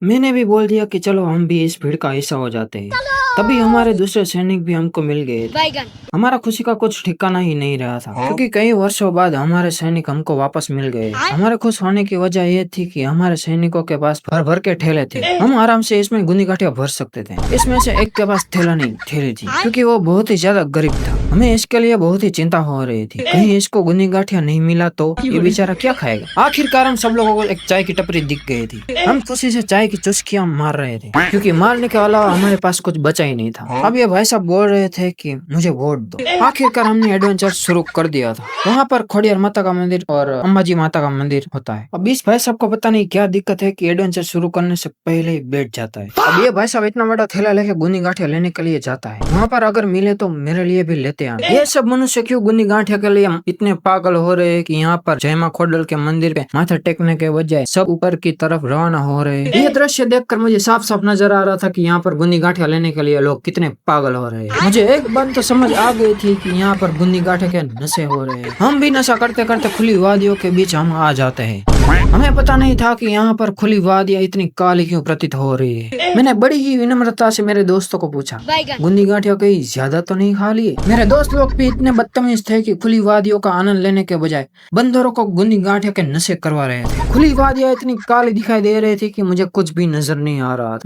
मैंने भी बोल दिया कि चलो हम भी इस भीड़ का हिस्सा हो जाते हैं। तभी हमारे दूसरे सैनिक भी हमको मिल गए थे। हमारा खुशी का कुछ ठिकाना ही नहीं रहा था, क्योंकि कई वर्षों बाद हमारे सैनिक हमको वापस मिल गए। हमारे खुश होने की वजह ये थी कि हमारे सैनिकों के पास भर भर के ठेले थे। हम आराम से इसमें गुनी गाठिया भर सकते थे। इसमें से एक के पास थैला नहीं, थैली थी, क्योंकि वो बहुत ही ज्यादा गरीब था। हमें इसके लिए बहुत ही चिंता हो रही थी, कहीं इसको गुनी गाठिया नहीं मिला तो ये बेचारा क्या खाएगा। आखिरकार हम सब लोगों को एक चाय की टपरी दिख गई थी। हम खुशी से चाय की चुस्कियां मार रहे थे, क्योंकि मारने के अलावा हमारे पास कुछ बचा ही नहीं था। अब ये भाई साहब बोल रहे थे कि मुझे वोट दो। आखिरकार हमने एडवेंचर शुरू कर दिया था। वहाँ पर खोडियार माता का मंदिर और अंबाजी माता का मंदिर होता है। अब इस भाई साहब को पता नहीं क्या दिक्कत है कि एडवेंचर शुरू करने से पहले ही बैठ जाता है। अब ये भाई साहब इतना बड़ा थैला लेके गुनी गाठिया लेने के लिए जाता है। वहाँ पर अगर मिले तो मेरे लिए भी लेते आना। ये सब मनुष्य क्यों गुनी गाठिया के लिए इतने पागल हो रहे हैं कि यहाँ पर जय मां खोडल के मंदिर पे माथा टेकने के बजाय सब ऊपर की तरफ रवाना हो रहे हैं। ये दृश्य देखकर मुझे साफ साफ नजर आ रहा था कि यहाँ पर गुनी गाठिया लेने के लिए लोग कितने पागल हो रहे हैं। मुझे एक बात तो समझ आ गई थी कि यहाँ पर गुनी गाठिया के नशे हो रहे हैं। हम भी नशा करते करते खुली वादियों के बीच हम आ जाते हैं। हमें पता नहीं था कि यहाँ पर खुली वादियाँ इतनी काली क्यों प्रतीत हो रही है। मैंने बड़ी ही विनम्रता से मेरे दोस्तों को पूछा, गुनी गाठिया कहीं ज्यादा तो नहीं खा लिए? मेरे दोस्त लोग भी इतने बदतमीज थे कि खुली वादियों का आनंद लेने के बजाय बंदरों को गुनी गाठिया के नशे करवा रहे थे। खुली वादियाँ इतनी काली दिखाई दे रही थी कि मुझे कुछ भी नजर नहीं आ रहा था।